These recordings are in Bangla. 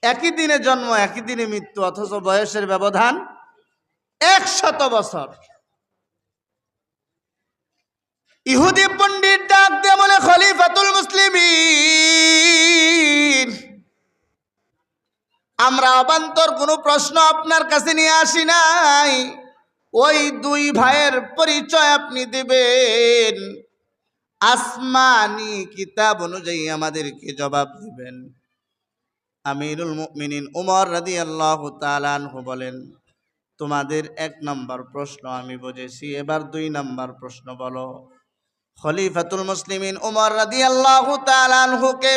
একই দিনে জন্ম, একই দিনে মৃত্যু, অথচ বয়সের ব্যবধান 100 বছর। ইহুদি পণ্ডিত ডাক দিয়ে বলে, খলিফাতুল মুসলিমিন, আমরা অবান্তর কোনো প্রশ্ন আপনার কাছে নিয়ে আসি নাই, ওই দুই ভাইয়ের পরিচয় আপনি দিবেন, আসমানি কিতাব অনুযায়ী আমাদেরকে জবাব দিবেন। আমিরুল মুমিনিন উমর রাদিয়াল্লাহু তাআলা আনহু বলেন, তোমাদের 1 নম্বর প্রশ্ন আমি বুঝেছি, এবার 2 নম্বর প্রশ্ন বলো। খলিফাতুল মুসলিমিন উমর রাদিয়াল্লাহু তাআলা আনহুকে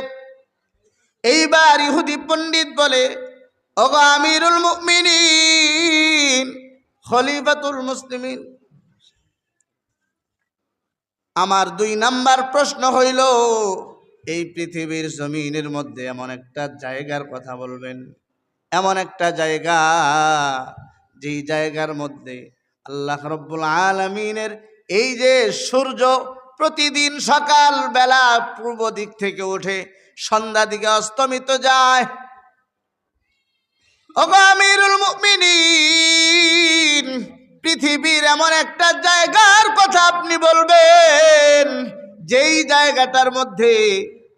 এইবার ইহুদি পণ্ডিত বলে, ওগো আমিরুল মুমিনিন, খলিফাতুল মুসলিমিন, আমার 2 নম্বর প্রশ্ন হইল, এই পৃথিবীর জমিনের মধ্যে এমন একটা জায়গার কথা বলবেন, এমন একটা জায়গা যেই জায়গার মধ্যে আল্লাহ রাব্বুল আলামিনের এই যে সূর্য প্রতিদিন সকাল বেলা পূর্ব দিক থেকে উঠে সন্ধ্যা দিকে অস্তমিত যায়। ওগো আমিরুল মুমিনিন, পৃথিবীর এমন একটা জায়গার কথা আপনি বলবেন যেই জায়গাটার মধ্যে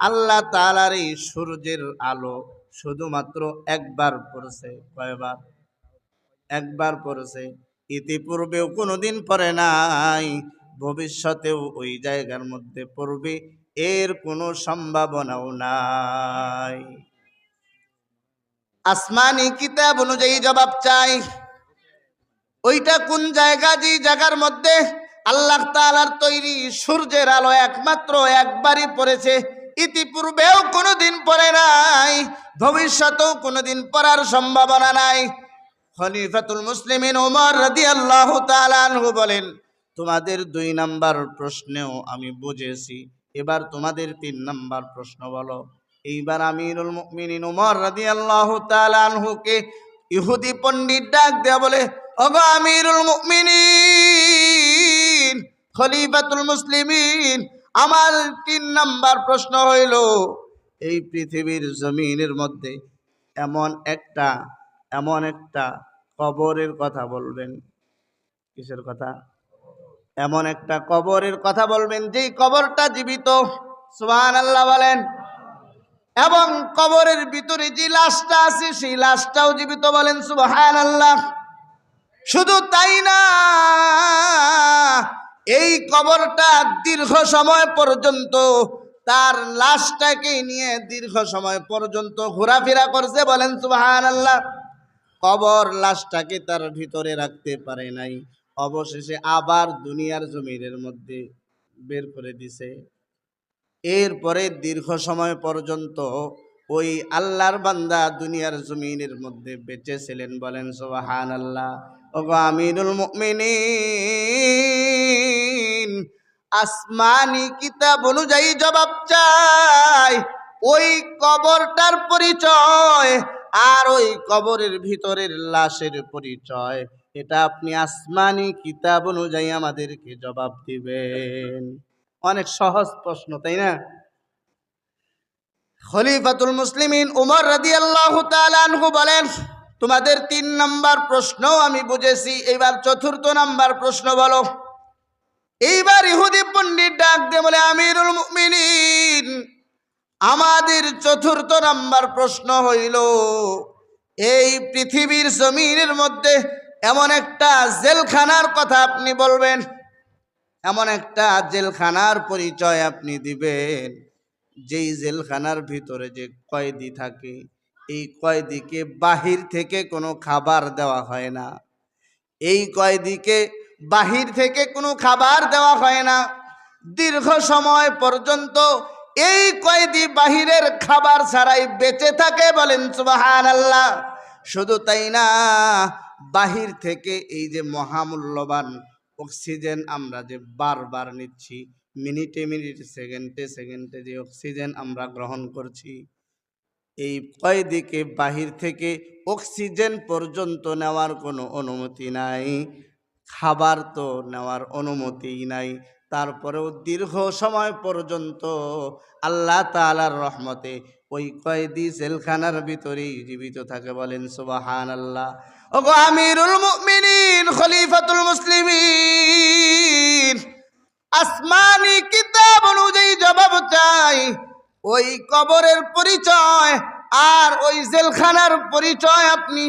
আল্লাহ তাআলার এই সূর্যের আলো শুধুমাত্র একবার পড়ছে। কয়বার? একবার পড়ছে। ইতিপূর্বেও কোনোদিন পড়ে নাই, ভবিষ্যতেও ওই জায়গার মধ্যে পড়বে, এর কোনো সম্ভাবনাও নাই। আসমানি কিতাব অনুযায়ী জবাব চাই, ওইটা কোন জায়গা, যেই জায়গার মধ্যে আল্লাহ তাআলার তৈরি সূর্যের আলো একমাত্র একবারই পড়েছে, ইতিপূর্বেও কোনোদিন পড়ে নাই, ভবিষ্যতেও কোনোদিন পড়ার সম্ভাবনা নাই। খলিফাতুল মুসলিমিন ওমর রাদিয়াল্লাহু তাআলা আনহু বলেন, তোমাদের 2 নাম্বার প্রশ্নেও আমি বুঝেছি, এবার তোমাদের 3 নাম্বার প্রশ্ন বলো। এইবার আমিরুল মুমিনিন ওমর রাদিয়াল্লাহু তাআলা আনহুকে ইহুদি পণ্ডিত ডাক দেয়া বলে, ওগো আমিরুল মুমিনিন, খলিফাতুল মুসলিমিন, আমার 3 নাম্বার প্রশ্ন হইল, এই পৃথিবীর জমিনের মধ্যে এমন একটা কবরের কথা বলবেন। কিসের কথা? এমন একটা কবরের কথা বলবেন যেই কবরটা জীবিত। সুবহানাল্লাহ বলেন। এবং কবরের ভিতরে যে লাশটা আছে সেই লাশটাও জীবিত। বলেন সুবহানাল্লাহ। শুধু তাই না, এই কবরটা দীর্ঘ সময় পর্যন্ত তার লাশটাকে নিয়ে দীর্ঘ সময় পর্যন্ত ঘোরাফেরা করছে। বলেন সুবহানাল্লাহ। কবর লাশটাকে তার ভিতরে রাখতে পারে নাই, অবশেষে আবার দুনিয়ার জমিনের মধ্যে বের করে দিছে। এরপরে দীর্ঘ সময় পর্যন্ত ওই আল্লাহর বান্দা দুনিয়ার জমিনের মধ্যে বেঁচে ছিলেন। বলেন সুবহানাল্লাহ। ওগো আমিরুল মুমিনিন, আসমানি কিতাব অনুযায়ী জবাব চাই, ওই কবরটার পরিচয় আর ওই কবরের ভিতরের লাশের পরিচয়, এটা আপনি আসমানি কিতাব অনুযায়ী আমাদেরকে জবাব দিবেন। অনেক সহজ প্রশ্ন, তাই না? খলিফাতুল মুসলিমিন উমর রাদিয়াল্লাহু তাআলা আনহু বলেন, তোমাদের 3 নাম্বার প্রশ্নও আমি বুঝেছি, এবার 4র্থ নাম্বার প্রশ্ন বলো। এইবার ইহুদি পণ্ডিত ডাক দিয়ে বলে, আমিরুল মুমিনিন, আমাদের 4র্থ নাম্বার প্রশ্ন হইল, এই পৃথিবীর জমিনের মধ্যে এমন একটা জেলখানার কথা আপনি বলবেন, এমন একটা জেলখানার পরিচয় আপনি দিবেন যেই জেলখানার ভিতরে যে কয়েদি থাকে, এই কয়েদিকে বাহির থেকে কোনো খাবার দেওয়া হয় না। এই কয়েদিকে বাহির থেকে কোনো খাবার দেওয়া হয় না, দীর্ঘ সময় পর্যন্ত এই কয়েদি বাহিরের খাবার ছাড়াই বেঁচে থাকে। বলেন সুবহানাল্লাহ। শুধু তাই না, বাহির থেকে এই যে মহামূল্যবান অক্সিজেন আমরা যে বারবার নিচ্ছি, মিনিটে মিনিটে সেকেন্ডে সেকেন্ডে যে অক্সিজেন আমরা গ্রহণ করছি, এই কয়েদিকে বাহির থেকে অক্সিজেন পর্যন্ত নেওয়ার কোনো অনুমতি নাই, খাবার তো নেওয়ার অনুমতিই নাই। তারপরেও দীর্ঘ সময় পর্যন্ত আল্লাহ তাআলার রহমতে ওই কয়েদি জেলখানার ভিতরেই জীবিত থাকে। বলেন সুবহানাল্লাহ। ওগো আমিরুল মুমিনিন খলিফাতুল মুসলিমিন, আসমানি কিতাব অনুযায়ী জবাব চাই। ওই কবরের পরিচয় আর ওই জেলখানার পরিচয় আপনি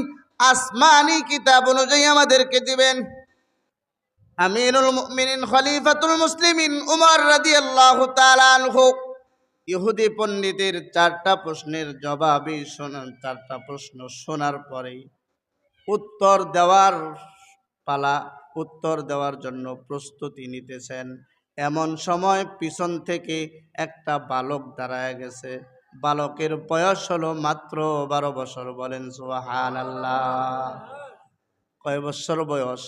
আসমানি কিতাব অনুযায়ী আমাদেরকে দিবেন। আমিরুল মুমিনিন খলিফাতুল মুসলিমিন উমর রাদিয়াল্লাহু তাআলা আনহু ইহুদি পণ্ডিতের 4টা প্রশ্নের জবাবই শোনার 4টা প্রশ্ন শোনার পরেই উত্তর দেওয়ার পালা, উত্তর দেওয়ার জন্য প্রস্তুতি নিতেছেন। এমন সময় পিছন থেকে একটা বালক দাঁড়ায় গেছে। বালকের বয়স হলো মাত্র 12 বছর। বলেন সুবহানাল্লাহ। কয় বছর বয়স?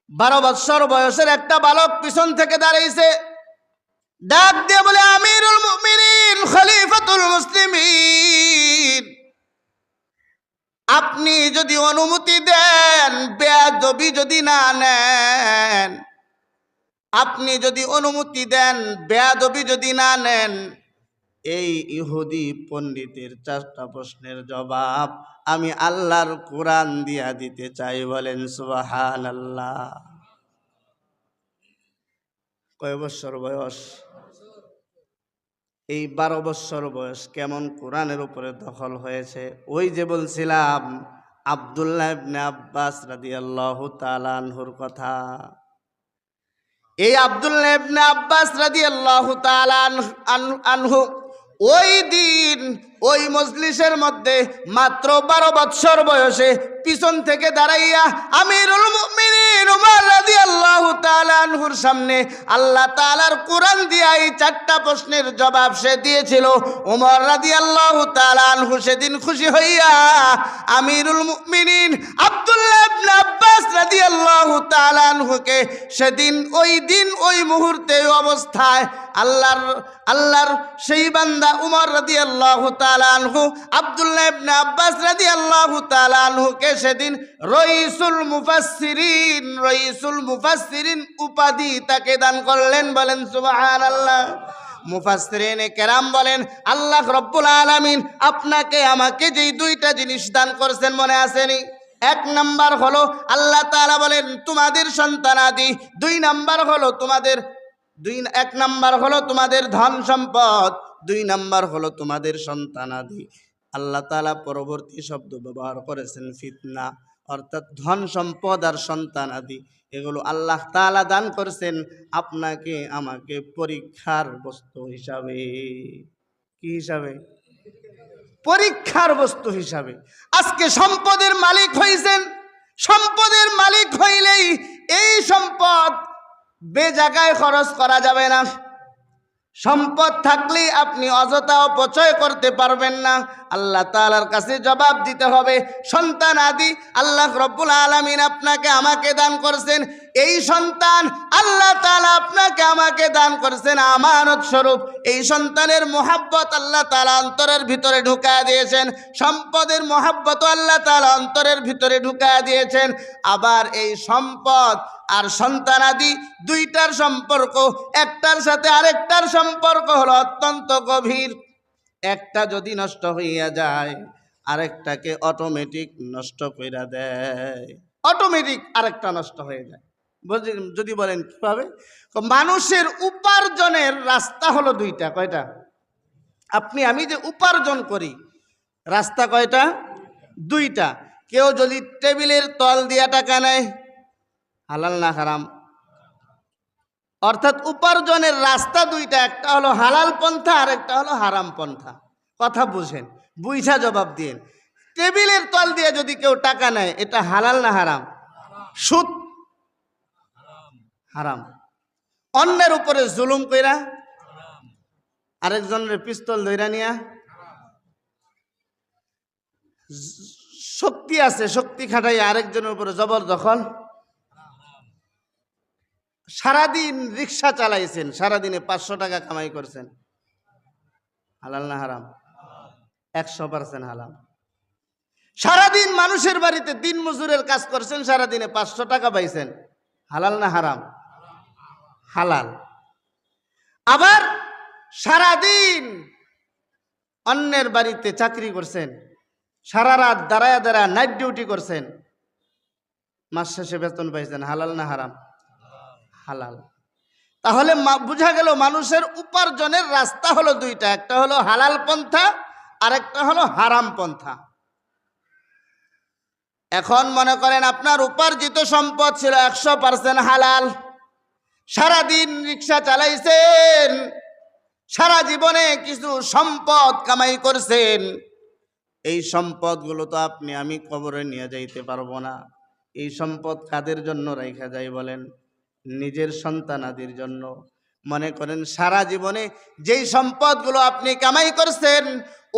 12 বছর বয়সের একটা বালক পিছন থেকে দাঁড়িয়েছে। ডাক দিয়ে বলে, আমিরুল মুমিনিন খলিফাতুল মুসলিমিন, আপনি যদি অনুমতি দেন, বেয়াদবি যদি না নেন, আপনি যদি অনুমতি দেন, বেয়াদবি যদি না নেন, এই ইহুদি পণ্ডিতের 4টা প্রশ্নের জবাব আমি আল্লাহর কোরআন দিয়া দিতে চাই। বলেন সুবহানাল্লাহ। কয় বছর বয়স? এই 12 বছর বয়স কেমন কোরআনের উপরে দখল হয়েছে। ওই যে বলছিলাম আব্দুল্লাহ ইবনে আব্বাস রাদিয়াল্লাহু তাআলা আনহুর কথা। এই আব্দুল্লাহ ইবনে আব্বাস রাদিয়াল্লাহু তাআলা আনহু ওই দিন ওই মজলিসের মধ্যে মাত্র 12 বছর বয়সে পিছন থেকে দাঁড়াইয়া আমিরুল মুমিনিন উমর রাদিয়াল্লাহু তাআলা আনহুর সামনে আল্লাহ তাআলার কোরআন দিয়ে এই 4টা প্রশ্নের জবাব সে দিয়েছিল। উমর রাদিয়াল্লাহু তাআলা আনহু সেদিন খুশি হইয়া আমিরুল মুমিনিন আব্দুল্লাহ ইবনে আব্বাস রাদিয়াল্লাহু তাআলা আনহুকে সেদিন ওই দিন ওই মুহূর্তে ওই অবস্থায় আল্লাহর সেই বান্দা উমর রাদিয়াল্লাহু তাআলা আনহু আব্দুল্লাহ ইবনে আব্বাস রাদিয়াল্লাহু তাআলা আনহুকে সেদিন রইসুল মুফাসসিরিন উপাধি তাকে দান করলেন। বলেন সুবহানাল্লাহ। মুফাসসিরিনে কেরাম বলেন, আল্লাহ রব্বুল আলামিন আপনাকে আমাকে যেই 2টা জিনিস দান করেছেন মনে আসেনি? 1 নাম্বার হলো আল্লাহ তাআলা বলেন তোমাদের সন্তানাদি, 2 নাম্বার হলো তোমাদের 1 নাম্বার হলো তোমাদের ধন সম্পদ, 2 নাম্বার হলো তোমাদের সন্তানাদি। আল্লাহ তাআলা পরবর্তী শব্দ ব্যবহার করেছেন ফিতনা, অর্থাৎ ধন সম্পদ আর সন্তানাদি এগুলো আল্লাহ তাআলা দান করেছেন আপনাকে আমাকে পরীক্ষার বস্তু হিসাবে। কি হিসাবে? পরীক্ষার বস্তু হিসাবে। আজকে সম্পদের মালিক হইছেন, সম্পদের মালিক হইলেই এই সম্পদ বেজায়গায় খরচ করা যাবে না। সম্পদ থাকলে আপনি অযথা অপচয় করতে পারবেন না। আল্লাহ তাআলার কাছে জবাব দিতে হবে। সন্তান আদি আল্লাহ রব্বুল আলামিন আপনাকে আমাকে দান করেছেন, এই সন্তান আল্লাহ তাআলা আপনাকে আমাকে দান করেছেন আমানত স্বরূপ। এই সন্তানের মোহাব্বত আল্লাহ তাআলা অন্তরের ভিতরে ঢুকায় দিয়েছেন, সম্পদের মোহাব্বত আল্লাহ তাআলা অন্তরের ভিতরে ঢুকায় দিয়েছেন। আবার এই সম্পদ আর সন্তানাদি 2টার সম্পর্ক, একটার সাথে আরেকটার সম্পর্ক হলো অত্যন্ত গভীর। একটা যদি নষ্ট হইয়া যায় আরেকটাকে অটোমেটিক নষ্ট কইরা দেয়, অটোমেটিক আরেকটা নষ্ট হয়ে যায়। যদি বলেন কিভাবে? মানুষের উপার্জনের রাস্তা হলো 2টা। কয়টা? আমি যে উপার্জন করি রাস্তা কয়টা? 2টা। কেউ যদি টেবিলের তল দিয়া টাকা নেয়, হালাল না হারাম? অর্থাৎ উপার্জনের রাস্তা 2টা, একটা হলো হালাল পন্থা আর একটা হলো হারাম পন্থা। কথা বুঝেন, বুঝা জবাব দিন। টেবিলের তল দিয়ে যদি কেউ টাকা নেয় এটা হালাল না হারাম? সুদ হারাম। অন্যের উপরে জুলুম কইরা আরেকজনের পিস্তল ধইরা নিয়া, শক্তি আছে শক্তি খাটাই আরেকজনের উপরে জবরদখল, সারাদিন রিক্সা চালাইছেন, সারাদিনে 500 টাকা কামাই করছেন, হালাল না হারাম? 100% হালাল। সারাদিন মানুষের বাড়িতে দিন মজুরের কাজ করছেন, সারাদিনে 500 টাকা পাইছেন, হালাল না হারাম? হালাল। আবার সারাদিন অন্যের বাড়িতে চাকরি করছেন, সারা রাত দাঁড়ায় দাঁড়ায় নাইট ডিউটি করছেন, মাস শেষে বেতন পাইছেন, হালাল না হারাম? হালাল। তাহলে বোঝা গেল মানুষের উপার্জনের রাস্তা হলো দুইটা, একটা হলো হালাল পন্থা আর একটা হলো হারাম পন্থা। এখন মনে করেন আপনার উপার্জিত সম্পদ ছিল 100% হালাল, সারাদিন রিক্সা চালাইছেন, সারা জীবনে কিছু সম্পদ কামাই করছেন, এই সম্পদগুলো তো আপনি আমি কবরে নিয়ে যাইতে পারবো না। এই সম্পদ কাদের জন্য রাখা যায় বলেন? নিজের সন্তানাদির জন্য। মনে করেন সারা জীবনে যেই সম্পদগুলো আপনি কামাই করছেন,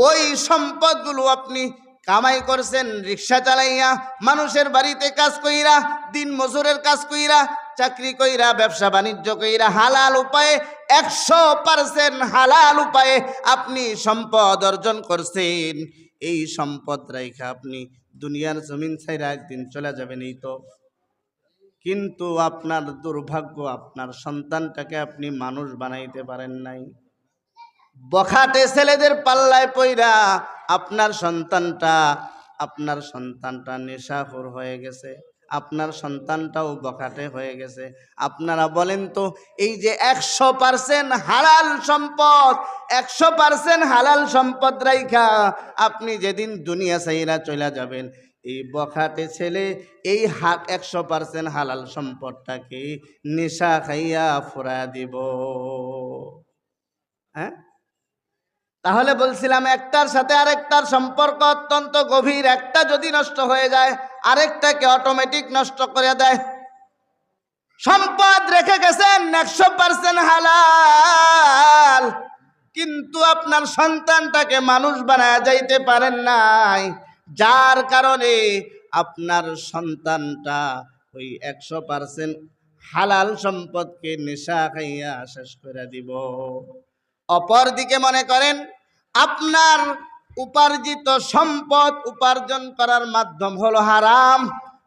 ওই সম্পদগুলো আপনি কামাই করছেন রিক্সা চালাইয়া, মানুষের বাড়িতে কাজ কইরা, দিন মজুরের কাজ কইরা, চাকরি কইরা, ব্যবসা বাণিজ্য কইরা, হালাল উপায়ে 100% হালাল উপায়ে আপনি সম্পদ অর্জন করছেন। এই সম্পদ রাইখা আপনি দুনিয়ার জমিন ছাইরা একদিন চলে যাবেন, এই তো। কিন্তু আপনার দুর্ভাগ্য, আপনার সন্তানটাকে আপনি মানুষ বানাইতে পারেন নাই। বখাটে ছেলেদের পাল্লায় পইরা আপনার সন্তানটা নেশাখোর হয়ে গেছে, আপনার সন্তানটাও বখাটে হয়ে গেছে। আপনারা বলেন তো, এই যে 100% হালাল সম্পদ, 100% হালাল সম্পদ রাইখা আপনি যেদিন দুনিয়া ছাইরা চলে যাবেন, এই বখাটে ছেলে এই 100% হালাল সম্পদটাকে নেশা খাইয়া ফুরা দিব। হ্যাঁ, তাহলে বলছিলাম একটার সাথে আরেকটার সম্পর্ক অত্যন্ত গভীর। একটা যদি নষ্ট হয়ে যায়, আরেকটাকে অটোমেটিক নষ্ট করে দেয়। সম্পদ রেখে গেছেন 100% হালাল, কিন্তু আপনার সন্তানটাকে মানুষ বানায় যাইতে পারেন নাই, যার কারণে আপনার সন্তানটা ওই 100% হালাল সম্পদকে নেশা খাইয়া শেষ করে দিব। অপরদিকে মনে করেন আপনার উপার্জিত সম্পদ উপার্জন করার মাধ্যম হলো হারাম।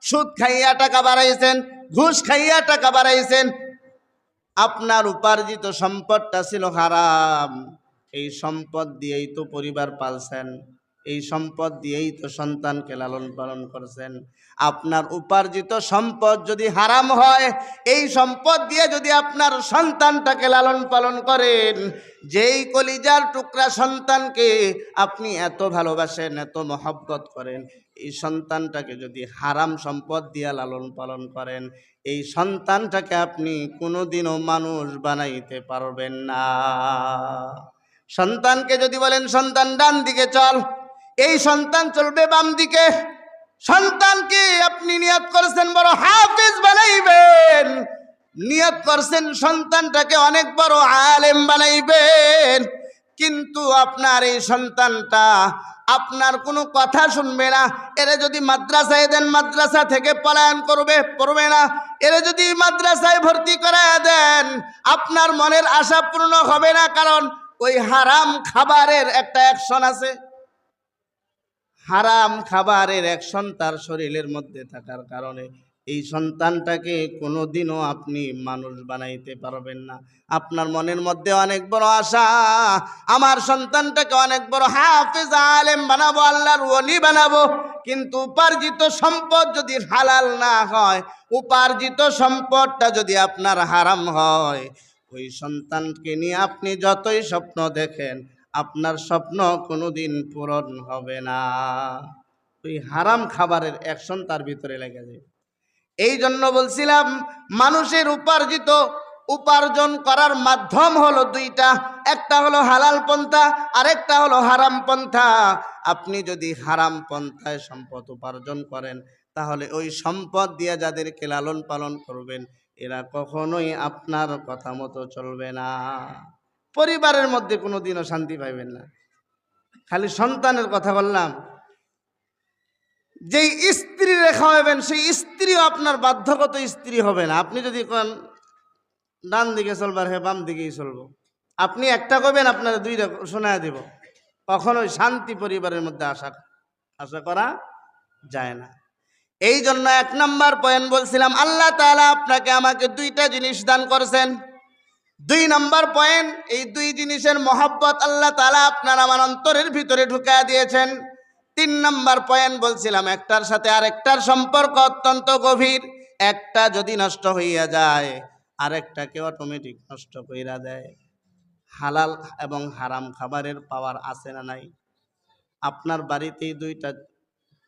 সুদ খাইয়া টাকা বাড়াইছেন, ঘুষ খাইয়া টাকা বাড়াইছেন, আপনার উপার্জিত সম্পদটা ছিল হারাম। এই সম্পদ দিয়েই তো পরিবার পালছেন, এই সম্পদ দিয়েই তো সন্তানকে লালন পালন করছেন। আপনার উপার্জিত সম্পদ যদি হারাম হয়, এই সম্পদ দিয়ে যদি আপনার সন্তানটাকে লালন পালন করেন, যেই কলিজার টুকরা সন্তানকে আপনি এত ভালোবাসেন, এত মহব্বত করেন, এই সন্তানটাকে যদি হারাম সম্পদ দিয়ে লালন পালন করেন, এই সন্তানটাকে আপনি কোনোদিনও মানুষ বানাইতে পারবেন না। সন্তানকে যদি বলেন সন্তান ডান দিকে চল, এই সন্তান চলবে বাম দিকে। সন্তানকে আপনি নিয়ত করেছেন বড় হাফেজ বানাইবেন, নিয়ত করছেন সন্তানটাকে অনেক বড় আলেম বানাইবেন, কিন্তু আপনার এই সন্তানটা আপনার কোনো কথা শুনবে না। এরা যদি মাদ্রাসায় দেন, মাদ্রাসা থেকে পলায়ন করবে, পড়বে না। এরা যদি মাদ্রাসায় ভর্তি করায় দেন, আপনার মনের আশা পূর্ণ হবে না, কারণ ওই হারাম খাবারের একটা অ্যাকশন আছে। হারাম খাবারের অ্যাকশন তার শরীরের মধ্যে থাকার কারণে এই সন্তানটাকে কোনোদিনও আপনি মানুষ বানাইতে পারবেন না। আপনার মনের মধ্যে অনেক বড় আশা, আমার সন্তানটাকে অনেক বড় হাফেজ আলেম বানাবো, আল্লাহর ওলি বানাবো, কিন্তু উপার্জিত সম্পদ যদি হালাল না হয়, উপার্জিত সম্পদটা যদি আপনার হারাম হয়, ওই সন্তানকে নিয়ে আপনি যতই স্বপ্ন দেখেন, আপনার স্বপ্ন কোনোদিন পূরণ হবে না। ওই হারাম খাবারের অ্যাকশন তার ভিতরে লেগে যায়। এই জন্য বলছিলাম মানুষের উপার্জন করার মাধ্যম হলো দুইটা, একটা হলো হালাল পন্থা, আরেকটা হলো হারাম পন্থা। আপনি যদি হারাম পন্থায় সম্পদ উপার্জন করেন, তাহলে ওই সম্পদ দিয়ে যাদেরকে লালন পালন করবেন, এরা কখনোই আপনার কথা মতো চলবে না। পরিবারের মধ্যে কোনোদিনও শান্তি পাইবেন না। খালি সন্তানের কথা বললাম, যেই স্ত্রী রেখা হবেন, সেই স্ত্রীও আপনার বাধ্যগত স্ত্রী হবে না। আপনি যদি কোন ডান দিকে চলবার হে বাম দিকেই চলবো, আপনি একটা করবেন, আপনার দুইটা শোনায় দেব, কখনোই শান্তি পরিবারের মধ্যে আশা করা যায় না। এই জন্য 1 নম্বর পয়েন্ট বলছিলাম, আল্লাহ তাআলা আপনাকে আমাকে দুইটা জিনিস দান করেছেন। 2 নম্বর পয়েন্ট, এই 2 জিনিসের মহব্বত আল্লাহ তাআলা আপনার আমার অন্তরের ভিতরে ঢুকায়া দিয়েছেন। 3 নম্বর পয়েন্ট বলছিলাম, একটার সাথে আরেকটার সম্পর্ক অত্যন্ত গভীর। একটা যদি নষ্ট হইয়া যায় আরেকটাকে অটোমেটিক নষ্ট কইরা দেয়। হালাল এবং হারাম খাবারের পাওয়ার আছে না নাই? আপনার বাড়িতেই 2টা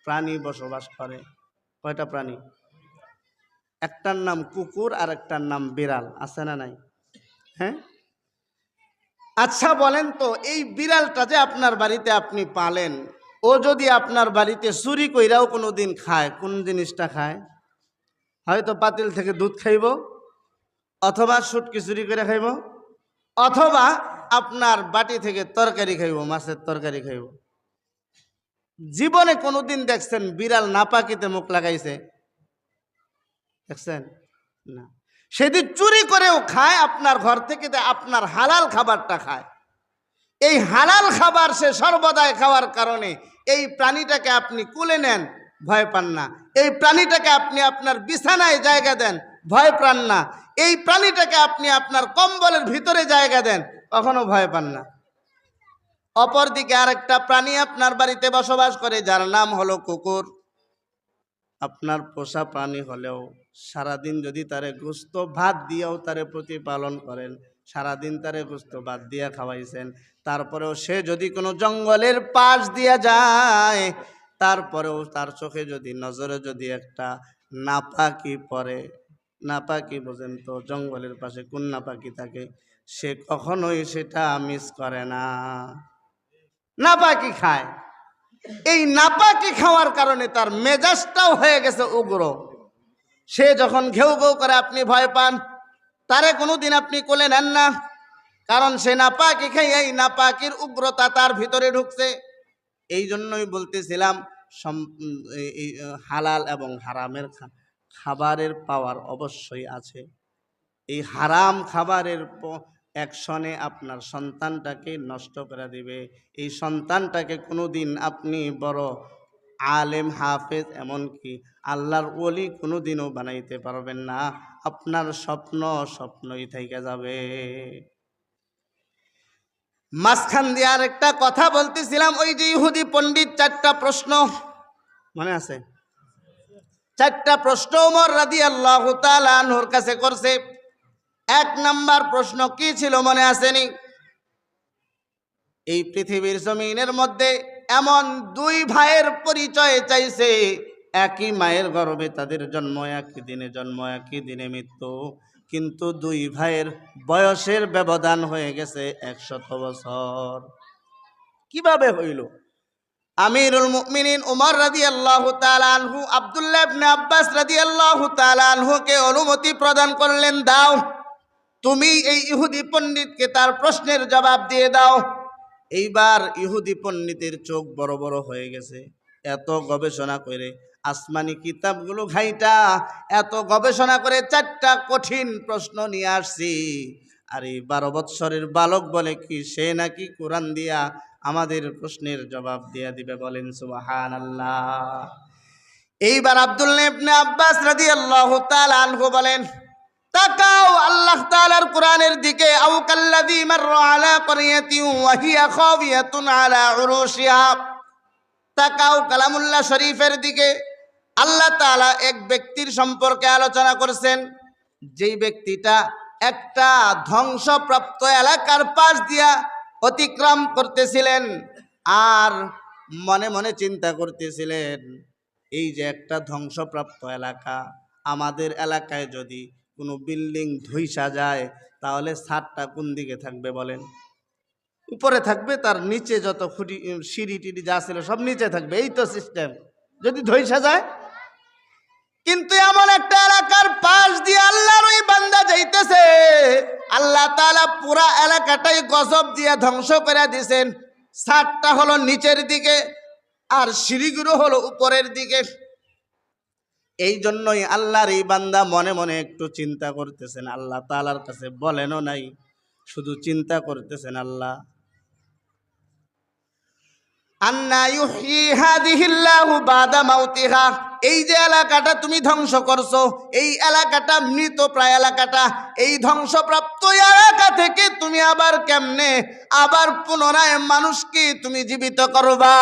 প্রাণী বসবাস করে। কয়টা প্রাণী? একটার নাম কুকুর আর একটার নাম বিড়াল, আছে না নাই? হ্যাঁ, আচ্ছা বলেন তো, এই বিড়ালটা যে আপনার বাড়িতে আপনি পালেন, ও যদি আপনার বাড়িতে চুরি কইরাও কোনো দিন খায়, কোন জিনিসটা খায়? হয়তো পাতিল থেকে দুধ খাইব, অথবা শুটকি চুরি করে খাইব, অথবা আপনার বাটি থেকে তরকারি খাইব, মাছের তরকারি খাইব। জীবনে কোনোদিন দেখছেন বিড়াল নাপাকিতে মুখ লাগাইছে? দেখছেন না। সেদিন চুরি করেও খায়, আপনার ঘর থেকে আপনার হালাল খাবারটা খায়। এই হালাল খাবার সে সর্বদাই খাওয়ার কারণে এই প্রাণীটাকে আপনি কুলে নেন, ভয় পান না। এই প্রাণীটাকে আপনি আপনার বিছানায় জায়গা দেন, ভয় পান না। এই প্রাণীটাকে আপনি আপনার কম্বলের ভিতরে জায়গা দেন, কখনো ভয় পান না। অপরদিকে আরেকটা প্রাণী আপনার বাড়িতে বসবাস করে, যার নাম হলো কুকুর। আপনার পোষা প্রাণী হলেও সারাদিন যদি তারে গোস্ত ভাত দিয়েও তারে প্রতিপালন করেন, সারাদিন তারে গোস্ত ভাত দিয়ে খাওয়াইছেন, তারপরেও সে যদি কোনো জঙ্গলের পাশ দিয়ে যায়, তারপরেও তার চোখে যদি নজরে যদি একটা নাপাকি পড়ে, নাপাকি বোঝেন তো, জঙ্গলের পাশে কোন নাপাকি থাকে, সে কখনোই সেটা মিস করে না, নাপাকি খায়। এই নাপাকি খাওয়ার কারণে তার মেজাজটাও হয়ে গেছে উগ্র। সে যখন ঘেউ ঘেউ করে আপনি ভয় পান, তারে কোনোদিন আপনি কোলে নেন না, কারণ সে নাপাকি খাই, এই নাপাকির উগ্রতা তার ভিতরে ঢুকছে। এই জন্যই বলতেছিলাম এই হালাল এবং হারামের খাবারের পাওয়ার অবশ্যই আছে। এই হারাম খাবারের অ্যাকশনে আপনার সন্তানটাকে নষ্ট করে দিবে। এই সন্তানটাকে কোনোদিন আপনি বড় আলেম, হাফেজ, এমনকি আল্লাহর ওলি কোনোদিনও বানাইতে পারবেন না। আপনার স্বপ্ন স্বপ্নই থেকে যাবে। মাঝখান দিয়ে আর একটা কথা বলতেছিলাম, ওই যে ইহুদি পণ্ডিত 4টা প্রশ্ন মনে আছে? 4টা প্রশ্ন ওমর রাদিয়াল্লাহু তাআলা আনহুর কাছে করছে। 1 নাম্বার প্রশ্ন কি ছিল মনে আসেনি? এই পৃথিবীর জমিনের মধ্যে এমন 2 ভাইয়ের পরিচয় চাইছে, একই মায়ের গর্ভে তাদের জন্ম, একই দিনে জন্ম, একই দিনে মৃত্যু, কিন্তু 2 ভাইয়ের বয়সের ব্যবধান হয়ে গেছে 100 বছর। কিভাবে হইল? আমিরুল মুমিনিন ওমর রাদিয়াল্লাহু তাআলা আনহু আব্দুল্লাহ ইবনে আব্বাস রাদিয়াল্লাহু তাআলা আনহুকে অনুমতি প্রদান করলেন, দাও তুমি এই ইহুদি পণ্ডিতকে তার প্রশ্নের জবাব দিয়ে দাও। এইবার ইহুদি পণ্ডিতের চোখ বড় বড় হয়ে গেছে। এত গবেষণা করে আসমানি কিতাবগুলো ঘাইটা, এত গবেষণা করে 4টা কঠিন প্রশ্ন নিয়ে আসছি, আর এই 12 বৎসরের বালক বলে কি সে নাকি কোরআন দিয়া আমাদের প্রশ্নের জবাব দিয়া দিবে? বলেন সুবহানাল্লাহ। এইবার আব্দুল্লাহ ইবনে আব্বাস রাদিয়াল্লাহু তাআলা আনহু বলেন, তাকাও আল্লাহ তাআলার কোরআনের দিকে, আও কাল্লাযী মাররা আলা ক্বরিয়াতিন ওয়া হিয়া খাবিয়াতুন আলা উরুশিহা। তাকাও কালামুল্লাহ শরীফের দিকে। আল্লাহ তাআলা এক ব্যক্তির সম্পর্কে আলোচনা করেছেন, যেই ব্যক্তিটা একটা ধ্বংসপ্রাপ্ত এলাকার পাশ দিয়া অতিক্রম করতেছিলেন, আর মনে মনে চিন্তা করতেছিলেন, এই যে একটা ধ্বংসপ্রাপ্ত এলাকা, আমাদের এলাকায় যদি কোনো বিল্ডিং ধুইসা যায়, তাহলে ছাদটা কোন দিকে থাকবে বলেন? উপরে থাকবে, তার নিচে যত খুঁটি সিঁড়ি টিড়ি যা ছিল সব নিচে থাকবে, এই তো সিস্টেম যদি ধইসা যায়। কিন্তু এমন একটা এলাকার পাশ দিয়ে আল্লাহর ওই বান্দা যাইতেছে, আল্লাহ তাআলা পুরা এলাকাটাই গজব দিয়ে ধ্বংস করে দিয়েছেন। ছাদটা হলো নিচের দিকে আর সিঁড়িগুলো হলো উপরের দিকে। এই জন্যই আল্লাহর এই বান্দা মনে মনে একটু চিন্তা করতেছেন, আল্লাহ তাআলার কাছে বলেনও নাই, শুধু চিন্তা করতেছেন, আল্লাহ আন্না ইউহয়ি হাযিহিল্লাহু বাদা মাউতিহা, এই যে এলাকাটা তুমি ধ্বংস করছো, এই এলাকাটা মৃত প্রায় এলাকাটা, এই ধ্বংসপ্রাপ্ত এলাকা থেকে তুমি আবার কেমনে আবার পুনরায় মানুষকে তুমি জীবিত করবা।